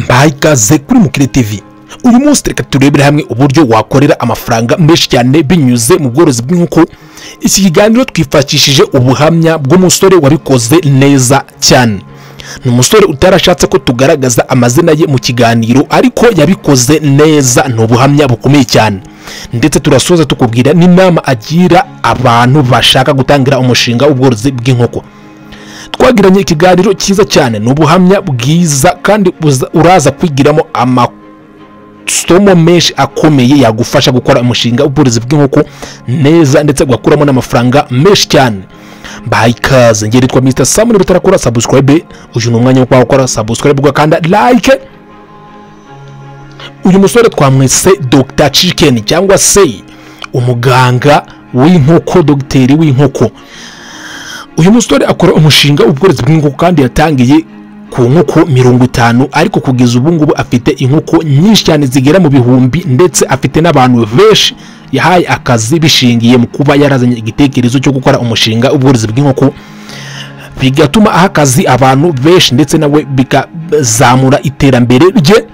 Mbaikaze kuri Mukire TV. Uyu munsi reka turebere hamwe uburyo wakorera amafaranga menshi cyane binyuze mu bworozi bw'inkoko. Iki kiganiro twifashishije ubuhamya bw'umusore wabikoze neza cyane. Ni umusore utarashatse ko tugaragaza amazina ye mu kiganiro, ariko yabikoze neza. Ni ubuhamya bukomeye cyane, ndetse turasoza tukubwira n'inama agira abantu bashaka gutangira umushinga w'ubworozi bw'inkoko. Twagiranye ikiganiro cyiza cyane, ni ubuhamya bwiza kandi uraza kwigiramo amasomo menshi akomeye yagufasha gukora umushinga w'ubworozi bw'inkoko neza, ndetse ugakuramo n'amafaranga menshi cyane. Mbaikaze, ngeri twa Mr. Samuel, bitarakora subscribe, uyu ni umwanya wo gukora subscribe ugakanda like. Uyu musore twamwise Dr. Chicken cyangwa se umuganga w'inkoko, dogiteri w'inkoko. Uyu musore akora umushinga w'ubworozi bw'inkoko kandi yatangiye ku nkoko 50, ariko kugeza ubu ngubu afite inkoko nyinshi cyane zigera mu bihumbi, ndetse afite n'abantu benshi yahaye akazi bishingiye mu kuba yarazanye igitekerezo cyo gukora umushinga w'ubworozi bw'inkoko, bigatuma aha akazi abantu benshi, ndetse nawe bikazamura iterambere rye.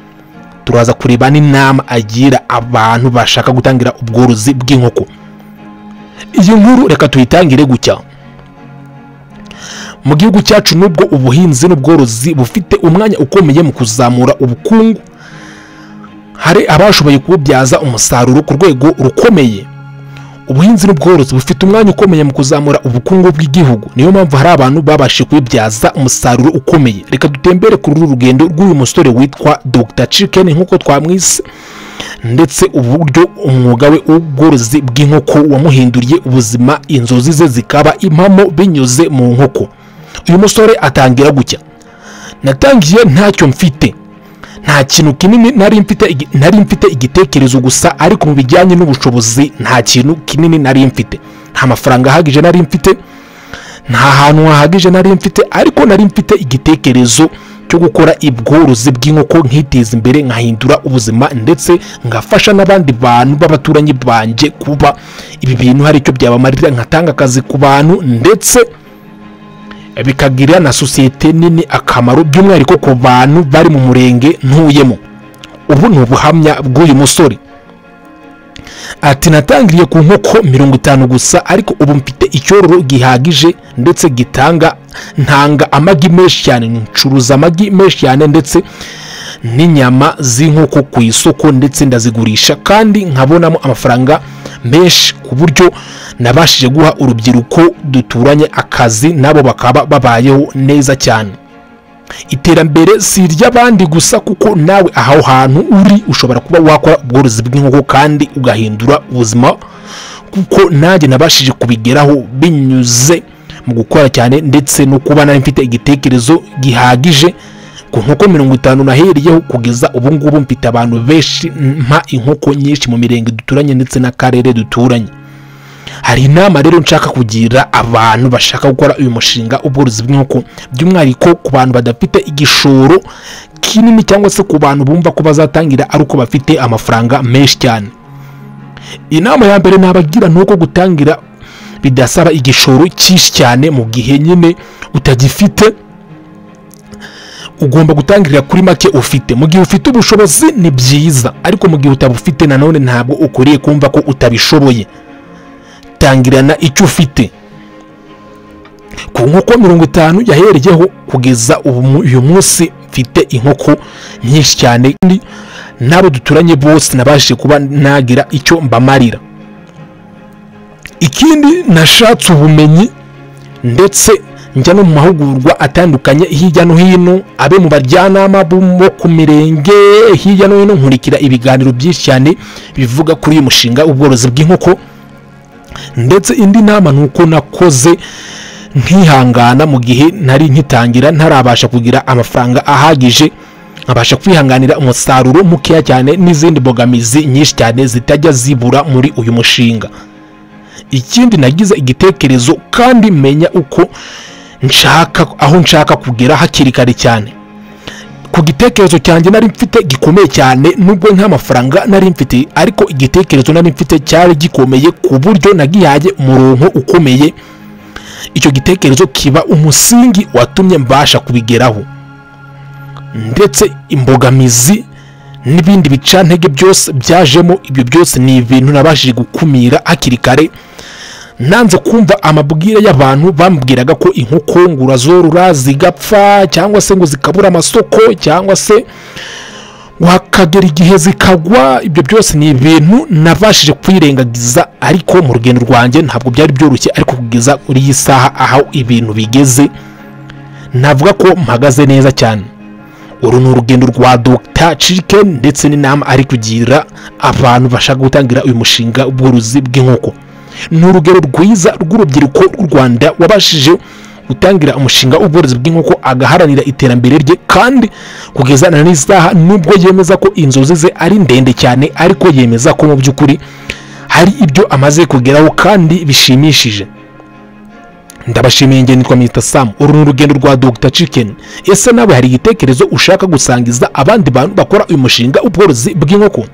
Turaza kureba n'inama agira abantu bashaka gutangira ubworozi bw'inkoko. Iyi nkuru reka tuyitangire gutya. Mu gihugu cyacu nubwo ubuhinzi n'ubworozi bufite umwanya ukomeye mu kuzamura ubukungu, hari abashoboye kububyaza umusaruro ku rwego rukomeye. Ubuhinzi n'ubworozi bufite umwanya ukomeye mu kuzamura ubukungu bw'igihugu, niyo mpamvu hari abantu babashije kubibyaza umusaruro ukomeye. Reka dutembere kuri uru rugendo rw'uyu musore witwa Dr. Chicken nk'uko twamwise, ndetse uburyo umwuga we w'ubworozi bw'inkoko wamuhinduriye ubuzima, inzozi ze zikaba impamo binyuze mu nkoko. Uyu musore atangira gutya: natangiye ntacyo mfite, nta kintu kinini nari mfite igitekerezo gusa, ariko mu bijyanye n'ubushobozi nta kintu kinini nari mfite, nta mafaranga ahagije nari mfite, nta hantu hahagije nari mfite, ariko nari mfite igitekerezo cyo gukora ubworozi bw'inkoko, nkiteza imbere, nkahindura ubuzima, ndetse ngafasha n'abandi bantu b'abaturanyi banjye kuba ibi bintu hari icyo byabamarira, nkatanga akazi ku bantu, ndetse bikagirira na sosiyete nini akamaro, by'umwihariko ku bantu bari mu murenge ntuyemo. Ubu ni ubuhamya bw'uyu musore. Ati natangiriye ku nkoko 50 gusa, ariko ubu mfite icyororo gihagije, ndetse ntanga amagi menshi cyane, ncuruza amagi menshi cyane, ndetse n'inyama z'inkoko ku isoko, ndetse ndazigurisha kandi nkabonamo amafaranga menshi, ku buryo nabashije guha urubyiruko duturanye akazi, nabo bakaba babayeho neza cyane. Iterambere si iry'abandi gusa, kuko nawe aho hantu uri ushobora kuba wakora ubworozi bw'inkoko kandi ugahindura ubuzima, kuko nanjye nabashije kubigeraho binyuze mu gukora cyane, ndetse no kuba nari mfite igitekerezo gihagije. Ku nkoko 50 naheriyeho, kugeza ubu ngubu mfite abantu benshi mpa inkoko nyinshi mu mirenge duturanye, ndetse n'akarere duturanye. Hari inama rero nshaka kugira abantu bashaka gukora uyu mushinga ubworozi bw'inkoko, by'umwihariko ku bantu badafite igishoro kinini, cyangwa se ku bantu bumva ko bazatangira ari uko bafite amafaranga menshi cyane. Inama ya mbere nabagira nuko gutangira bidasaba igishoro cyinshi cyane. Mu gihe nyine utagifite, ugomba gutangirira kuri make ufite. Mu gihe ufite ubushobozi ni byiza, ariko mu gihe utabufite nanone ntabwo ukuriye kumva ko utabishoboye. Tangirana icyo ufite. Ku nkoko 50 yahereyeho, kugeza uyu munsi mfite inkoko nyinshi cyane, nabo duturanye bose nabashije kuba nagira icyo mbamarira. Ikindi, nashatse ubumenyi, ndetse njya no mu mahugurwa atandukanye hirya no hino, abe mu bajyanama bo ku mirenge hirya no hino, nkurikira ibiganiro byinshi cyane bivuga kuri uyu mushinga w'ubworozi bw'inkoko. Ndetse indi nama nuko nakoze nkihangana mu gihe nari nkitangira, ntarabasha kugira amafaranga ahagije, nkabasha kwihanganira umusaruro mukeya cyane, n'izindi bogamizi nyinshi cyane zitajya zibura muri uyu mushinga. Ikindi, nagize igitekerezo kandi menya uko aho nshaka kugera hakiri kare cyane. Ku gitekerezo cyanjye nari mfite gikomeye cyane, nubwo nta mafaranga nari mfite, ariko igitekerezo nari mfite cyari gikomeye, ku buryo nagihaye umurongo ukomeye. Icyo gitekerezo kiba umusingi watumye mbasha kubigeraho. ndetse imbogamizi n'ibindi bicantege byose byajemo, ibyo byose ni ibintu nabashije gukumira hakiri kare. Nanze kumva amabwire y'abantu bambwiraga ko inkoko ngo urazorora zigapfa cyangwa se ngo zikabura amasoko cyangwa se wakagera igihe zikagwa. Ibyo byose ni ibintu nabashije kwirengagiza, ariko mu rugendo rwanjye ntabwo byari byoroshye, ariko kugeza kuri iyi saha aho ibintu bigeze navuga ko mpagaze neza cyane. Uru ni urugendo rwa Dr Chicken ndetse n'inama ari kugira abantu bashaka gutangira uyu mushinga ubworozi bw'inkoko. Ni urugero rwiza rw'urubyiruko rw'u Rwanda wabashije gutangira umushinga ubworozi bw'inkoko agaharanira iterambere rye, kandi kugeza na n'isaha nubwo yemeza ko inzozi ze ari ndende cyane, ariko yemeza ko mu by'ukuri hari ibyo amaze kugeraho kandi bishimishije. Ndabashimiye, nge nitwa Mr Sam. Uru ni urugendo rwa Dr Chicken. Ese nawe hari igitekerezo ushaka gusangiza abandi bantu bakora uyu mushinga ubworozi bw'inkoko?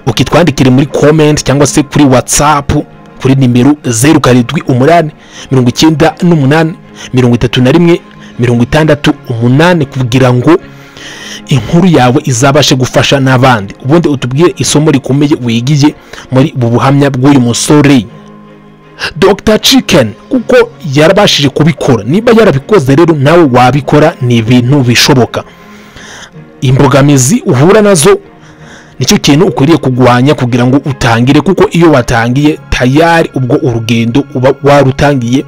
Ukitwandikire muri comment cyangwa se kuri WhatsApp kuri nimero 0788 98 31 68 kugira ngo inkuru yawe izabashe gufasha n'abandi. Ubundi utubwire isomo rikomeye wigiye muri ubu buhamya bw'uyu musore Dr Chicken, kuko yarabashije kubikora. Niba yarabikoze rero nawe wabikora, ni ibintu bishoboka. Imbogamizi uhura nazo nicyo kintu ukwiriye kugwanya kugira ngo utangire, kuko iyo watangiye tayari ubwo urugendo uba warutangiye,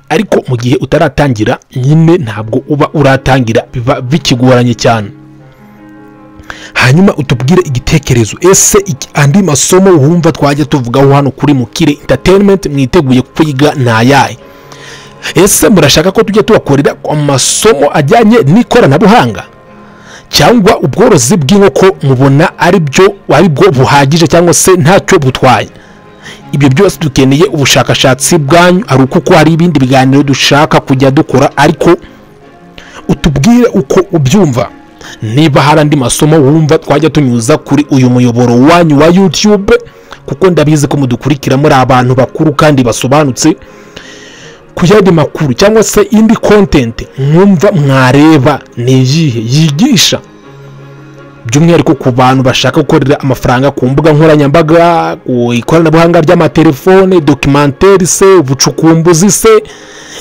ariko mu gihe utaratangira nyine ntabwo uba uratangira, biba bikigoranye cyane. Hanyuma utubwire igitekerezo, ese andi masomo wumva twajya tuvugaho hano kuri Mukire Entertainment mwiteguye kwiga nayahe? Ese murashaka ko tujya tubakorera amasomo ajyanye n'ikoranabuhanga, cyangwa ubworozi bw'inkoko mubona ari bwo buhagije cyangwa se ntacyo butwaye? Ibyo byose dukeneye ubushakashatsi bwanyu, ari uko hari ibindi biganiro dushaka kujya dukora, ariko utubwire uko ubyumva. Niba hari andi masomo wumva twajya tunyuza kuri uyu muyoboro wanyu wa YouTube, kuko ndabizi ko mudukurikira muri abantu bakuru kandi basobanutse, kuyandi makuru cyangwa se indi content mwumva mwareba ni iyihe yigisha, by'umwihariko ku bantu bashaka gukorera amafaranga ku mbuga nkoranyambaga, ku ikoranabuhanga ry'amatelefone, documentaire se, ubucukumbuzi se.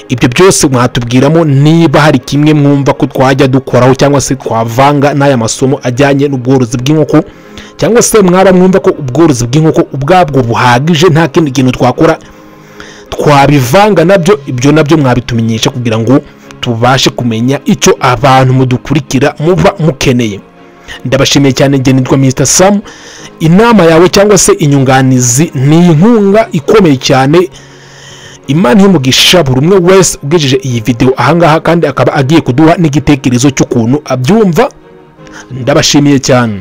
Ibyo byose mwatubwiramo niba hari kimwe mwumva ko twajya dukoraho cyangwa se twavanga n'aya masomo ajyanye n'ubworozi bw'inkoko, cyangwa se mwaba mwumva ko ubworozi bw'inkoko ubwabwo buhagije nta kindi kintu twakora twabivanga nabyo. Ibyo nabyo mwabitumenyesha kugira ngo tubashe kumenya icyo abantu mudukurikira muba mukeneye. Ndabashimiye cyane, nge nitwa Mr Sam. Inama yawe cyangwa se inyunganizi ni inkunga ikomeye cyane. Imana y'umugisha buri umwe wese ugejeje iyi video ahangaha, kandi akaba agiye kuduha n'igitekerezo cy'ukuntu abyumva. Ndabashimiye cyane.